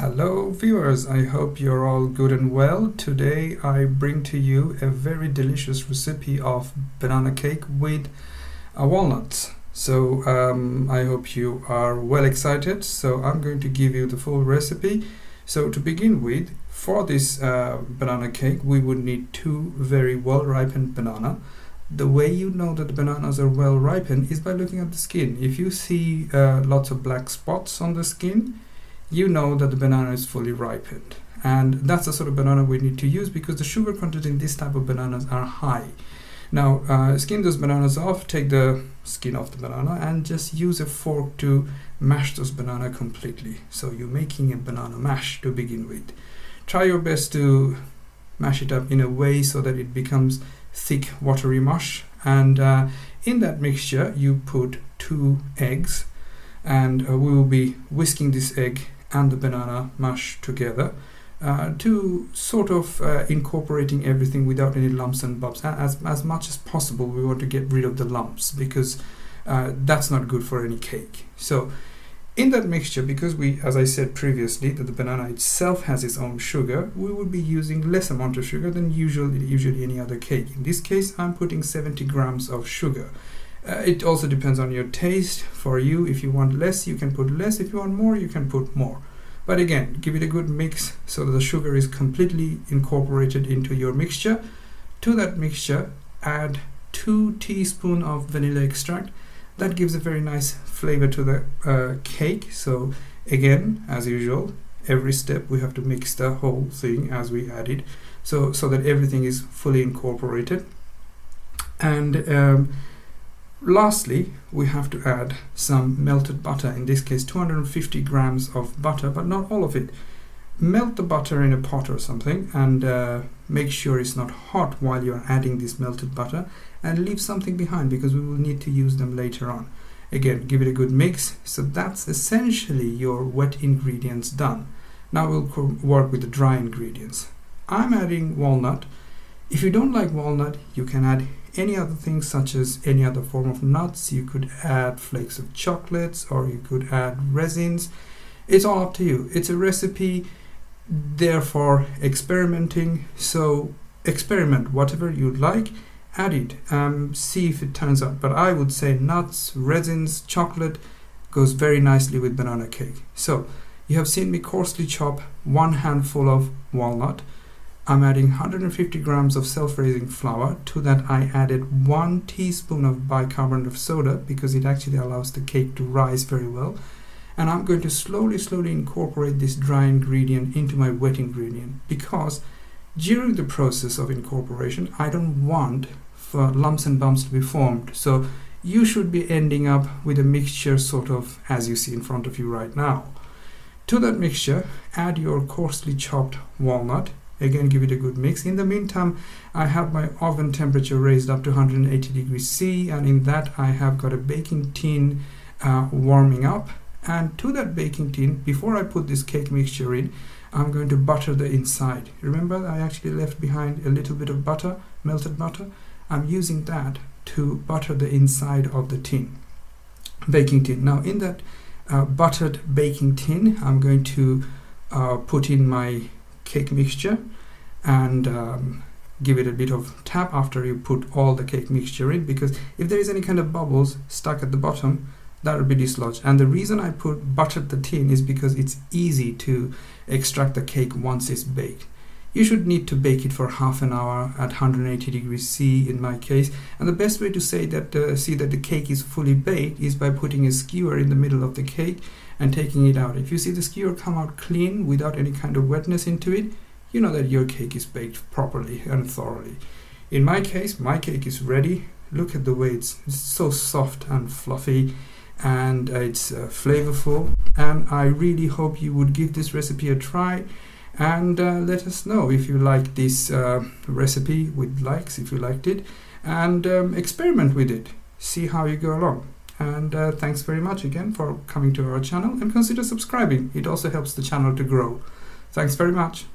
Hello viewers, I hope you're all good and well. Today I bring to you a very delicious recipe of banana cake with walnuts. So I hope you are well excited. So I'm going to give you the full recipe. So to begin with, for this banana cake we would need two very well ripened banana. The way you know that the bananas are well ripened is by looking at the skin. If you see lots of black spots on the skin, you know that the banana is fully ripened, and that's the sort of banana we need to use because the sugar content in this type of bananas are high. Now skin those bananas off, take the skin off the banana and just use a fork to mash those banana completely. So you're making a banana mash to begin with. Try your best to mash it up in a way so that it becomes thick watery mush, and in that mixture you put 2 eggs, and we will be whisking this egg and the banana mash together to sort of incorporating everything without any lumps and bumps. As much as possible we want to get rid of the lumps because that's not good for any cake. So in that mixture, because we, as I said previously, that the banana itself has its own sugar, we will be using less amount of sugar than usually any other cake. In this case I'm putting 70 grams of sugar. It also depends on your taste. For you, if you want less, you can put less. If you want more, you can put more. But again, give it a good mix so that the sugar is completely incorporated into your mixture. To that mixture, add 2 teaspoons of vanilla extract. That gives a very nice flavor to the cake. So again, as usual, every step we have to mix the whole thing as we add it, so that everything is fully incorporated. And lastly, we have to add some melted butter, in this case 250 grams of butter, but not all of it. Melt the butter in a pot or something, and make sure it's not hot while you're adding this melted butter, and leave something behind because we will need to use them later on. Again, give it a good mix. So that's essentially your wet ingredients done. Now we'll work with the dry ingredients. I'm adding walnut. If you don't like walnut, you can add any other things such as any other form of nuts. You could add flakes of chocolates, or you could add resins. It's all up to you. It's a recipe, therefore experimenting. So experiment whatever you like, add it, see if it turns out. But I would say nuts, resins, chocolate goes very nicely with banana cake. So you have seen me coarsely chop 1 handful of walnut. I'm adding 150 grams of self-raising flour. To that I added 1 teaspoon of bicarbonate of soda because it actually allows the cake to rise very well. And I'm going to slowly incorporate this dry ingredient into my wet ingredient, because during the process of incorporation I don't want for lumps and bumps to be formed. So you should be ending up with a mixture sort of as you see in front of you right now. To that mixture, add your coarsely chopped walnut. Again, give it a good mix. In the meantime, I have my oven temperature raised up to 180 degrees C, and in that I have got a baking tin warming up. And to that baking tin, before I put this cake mixture in, I'm going to butter the inside. Remember, I actually left behind a little bit of butter, melted butter. I'm using that to butter the inside of the tin, baking tin. Now in that buttered baking tin, I'm going to put in my cake mixture and give it a bit of tap after you put all the cake mixture in, because if there is any kind of bubbles stuck at the bottom, that will be dislodged. And the reason I buttered the tin is because it's easy to extract the cake once it's baked. You should need to bake it for half an hour at 180 degrees C in my case. And the best way to see that the cake is fully baked is by putting a skewer in the middle of the cake and taking it out. If you see the skewer come out clean without any kind of wetness into it, you know that your cake is baked properly and thoroughly. In my case, my cake is ready. Look at the way it's so soft and fluffy, and it's flavorful. And I really hope you would give this recipe a try, and let us know if you like this recipe with likes, if you liked it, and experiment with it, see how you go along. And thanks very much again for coming to our channel, and consider subscribing. It also helps the channel to grow. Thanks very much.